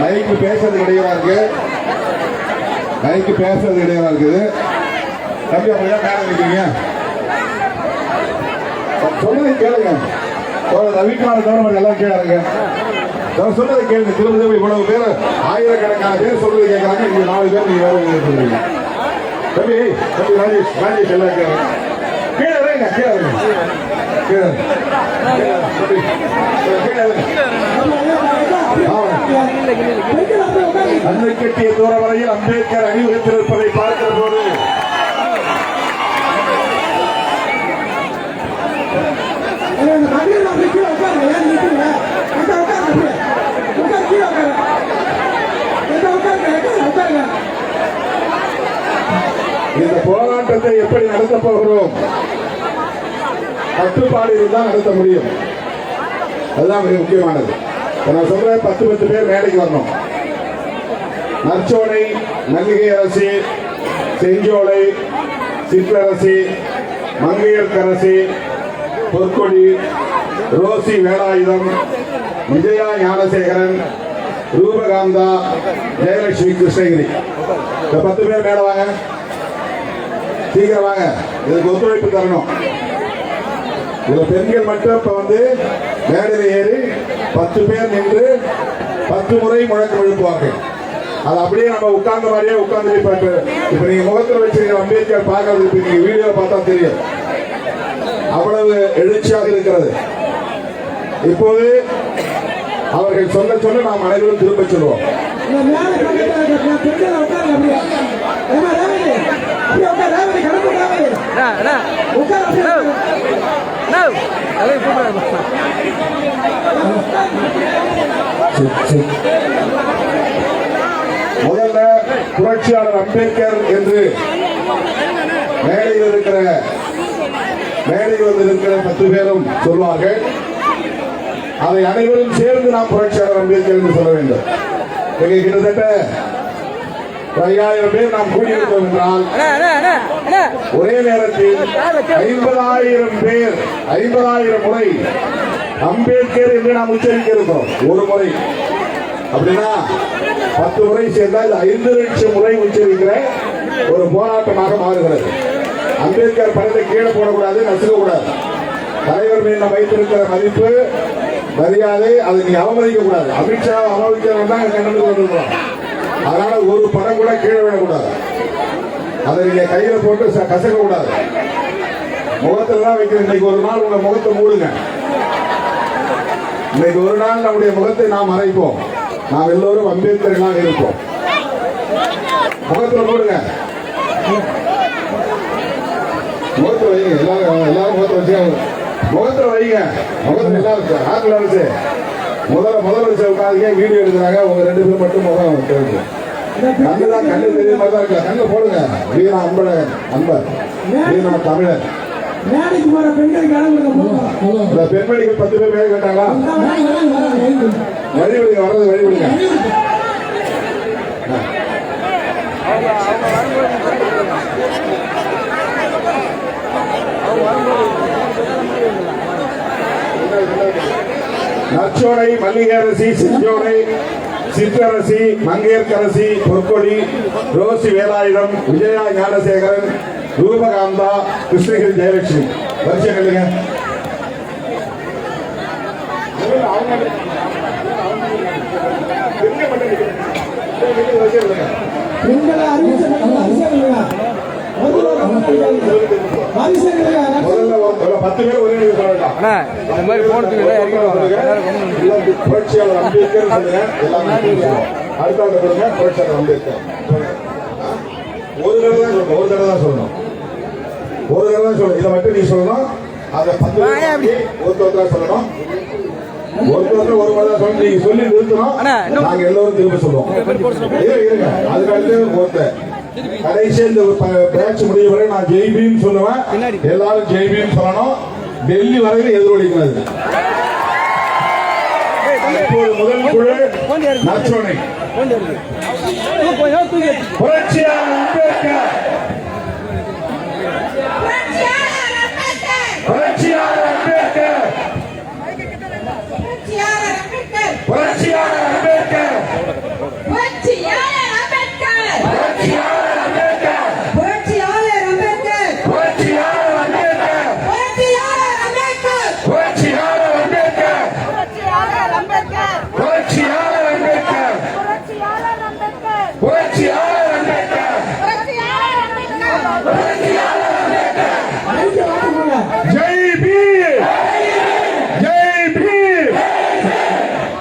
மைக்கு பேசுறது கிடையவா இருக்கு, மைக்கு பேசுறது கிடையவா இருக்குது. தம்பி அவங்க ஏன் மேல இருக்கீங்க? சொன்னதை கேளுங்க. ரவிக்குமார் கவர்மெண்ட் எல்லாம் கேளுங்க. சொன்னதை கேளுங்க. திரும்ப இவ்வளவு பேர் ஆயிரக்கணக்கான பேர் சொல்றது கேட்கறாங்க. நீங்க 4 பேர் நீங்க வேற சொல்றீங்க. தம்பி தம்பி ராஜேஷ் ராஜேஷ் எல்லாம் கேளுங்க. கீழே இறங்க, கீழே இறங்க, கீழே அன்னை கட்டிய தூர வரையில் அம்பேத்கர் அணிவகுத்திருப்பதை பார்க்கிற போது இந்த போராட்டத்தை எப்படி நடத்தப் போகிறோம்? கட்டுப்பாடு இருந்தால் நடத்த முடியும். அதுதான் மிக முக்கியமானது. நான் சொல்றேன், 10 பேர் மேடைக்கு வரணும். நற்சோலை, மல்லிகை அரசி, செஞ்சோலை, சிற்றரசி, மங்கையர்கரசி, பொற்கொடி, ரோசி வேலாயுதம், விஜயா ஞானசேகரன், ரூபகாந்தா, ஜெயலட்சுமி கிருஷ்ணகிரி. இந்த 10 பேர் மேல வாங்க, சீக்கிரம் வாங்க. இதுக்கு ஒத்துழைப்பு தரணும். இதுல பெண்கள் மட்டும் இப்ப மேடையில் ஏறி 10 பேர் நின்று 10 முறை முழக்கம் எழுப்புவார்கள். அது அப்படியே நம்ம உட்கார்ந்த மாதிரியே உட்கார்ந்து இப்ப நீங்க முகத்தில் வச்சிருக்கிற அம்பேத்கர் பார்க்கறது நீங்க வீடியோ பார்த்தா தெரியும். அவ்வளவு எழுச்சியாக இருக்கிறது. இப்போது அவர்கள் சொல்ல சொல்ல நாம் அனைவரும் திரும்ப சொல்லுவோம். முதல்ல புரட்சியாளர் அம்பேத்கர் என்று மேடையில் வந்திருக்கிற 10 பேரும் சொல்வார்கள். அதை அனைவரும் சேர்ந்து நாம் புரட்சியாளர் அம்பேத்கர் என்று சொல்ல வேண்டும். கிட்டத்தட்ட 5000 பேர் நாம் கூடியிருந்தோம் என்றால் ஒரே நேரத்தில் 50,000 பேர் 50,000 முறை அம்பேத்கர் என்று நாம் உச்சரிக்க இருக்கிறோம். ஒரு முறை அப்படின்னா 10 முறை சேர்ந்தால் 5 லட்சம் முறை உச்சரிக்கிற ஒரு போராட்டமாக மாறுகிறது. அம்பேத்கர் படத்தை கீழே போடக்கூடாது, நசுக்கக்கூடாது. தலைவர் மீது நாம் வைத்திருக்கிற மதிப்பு மரியாதை அதை நீ அவமதிக்க கூடாது. அமித்ஷா அவமதிக்கிறவங்க தான் கண்டனத்துக்கு வந்திருக்கிறோம். அதனால ஒரு படம் கூட கீழே விடக்கூடாது. அதை நீங்க கையில போட்டு கசக்க கூடாது. முகத்துல தான் வைக்கிற. இன்னைக்கு ஒரு நாள் உங்க முகத்தை மூடுங்க. இன்னைக்கு ஒரு நாள் நம்முடைய முகத்தை நாம் மறைப்போம். நாம் எல்லோரும் அம்பேத்கர்களாக இருப்போம். முகத்துல மூடுங்க, முகத்துல வைங்க. எல்லாரும் முகத்தை வச்சு முகத்துல வைங்க. முகத்துல எல்லாரும் ஆட்கள் வச்சு முதல்ல வச்சு உட்காந்து வீடியோ எடுக்கிறாங்க. உங்க 2 பேரும் மட்டும் முகம் தெரிஞ்சு கண்ணுதான் கண்ணு தெரிய மாதிரி தான் இருக்கு. கண்ணு போடுங்க. வீரா அன்பழகன், அன்பர், வீரா தமிழர். பெண்மணிகள் 10 பேர் மேலே கேட்டாங்களா? வழிவிடுங்க, வர்றது வழிவிடுங்க. நற்சோலை, மல்லிகை அரசி, செஞ்சோலை, சிற்றரசி, மங்கையர்கரசி, பொற்கொடி, ரோசி வேலாயுதம், விஜயா ஞானசேகரன், ரூபகாந்தா, கிருஷ்ணகிரி ஜெயலட்சுமி. வரிசை கல்லுங்க. முதல்ல 10 பேர் ஒரே சொல்லலாம். இந்த மாதிரி புரட்சியாளர் அம்பேத்கர் சொல்லுங்க. அடுத்த சொல்லுங்க புரட்சியாளர் அம்பேத்கர். ஒரு தடவை தான் சொல்லணும். இதை மட்டும் நீ சொல்லணும். அதை 10 ஒருத்தரா சொல்லணும். ஒருத்தர் ஒரு முறை சொல்லி நீங்க சொல்லி நிறுத்தணும். நாங்க எல்லோரும் திரும்ப சொல்லுவோம். இருங்க. அதுக்கு ஒருத்தர் கடைசி இந்த பேட்ச் முடிய வரை நான் ஜெய்பீம் சொல்லுவேன். எல்லாரும் ஜெய்பீம் சொல்லணும். டெல்லி வரையில் எதிரொலிக்கிறது. முதல் குழு நற்சோலை. புரட்சியாளர் அம்பேத்கர், புரட்சியாளர் அம்பேத்கர்,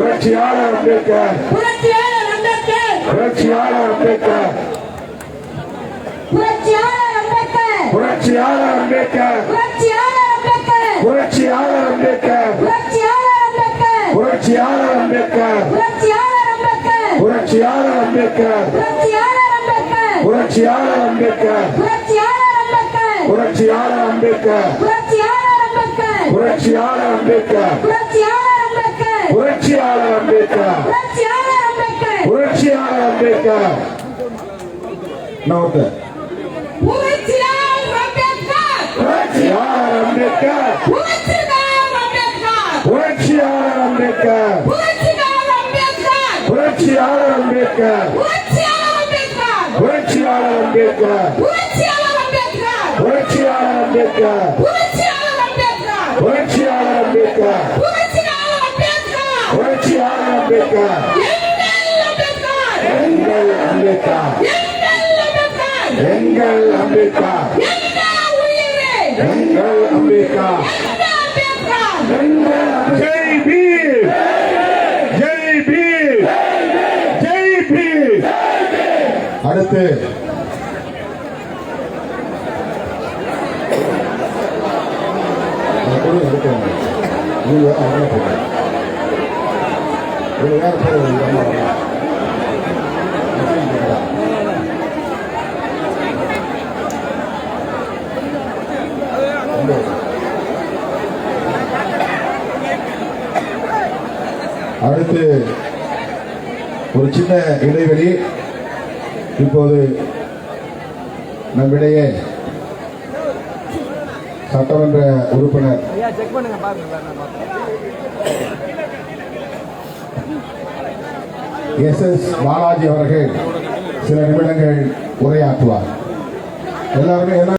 புரட்சியாளர் அம்பேத்கர் புரட்சியாளர் அம்பேத்கர் புரட்சியாளர் அம்பேத்கர் புரட்சியாளர் அம்பேத்கர் புரட்சியாளர் அம்பேத்கர் புரட்சியாளர் அம்பேத்கர் புரட்சியாளர் அம்பேத்கர் புரட்சியாளர் அம்பேத்கர் புரட்சியாளர் அம்பேத்கர் புரட்சியாளர் அம்பேத்கர் புரட்சியாளர் அம்பேத்கர் புரட்சியாளர் அம்பேத்கர் புரட்சியாளர் அம்பேத்கர் நோட்டு புரட்சியாளர் அம்பேத்கர் புரட்சியாளர் அம்பேத்கர் புரட்சியாளர் அம்பேத்கர் புரட்சியாளர் அம்பேத்கர் புரட்சியாளர் அம்பேத்கர் புரட்சியாளர் அம்பேத்கர் புரட்சியாளர் அம்பேத்கர் எங்கள் அம்பேத்கர் எங்கள் அம்பேத்கர் எங்கள் அம்பேத்கர் ஜெய் பீம் ஜெய் பீம் ஜெய் பீம் அடுத்து அடுத்து ஒரு சின்ன இடைவெளி. இப்போது நம்மிடையே சட்டமன்ற உறுப்பினர் SS பாலாஜி அவர்கள் சில நிமிடங்கள் உரையாற்றுவார். எல்லாருமே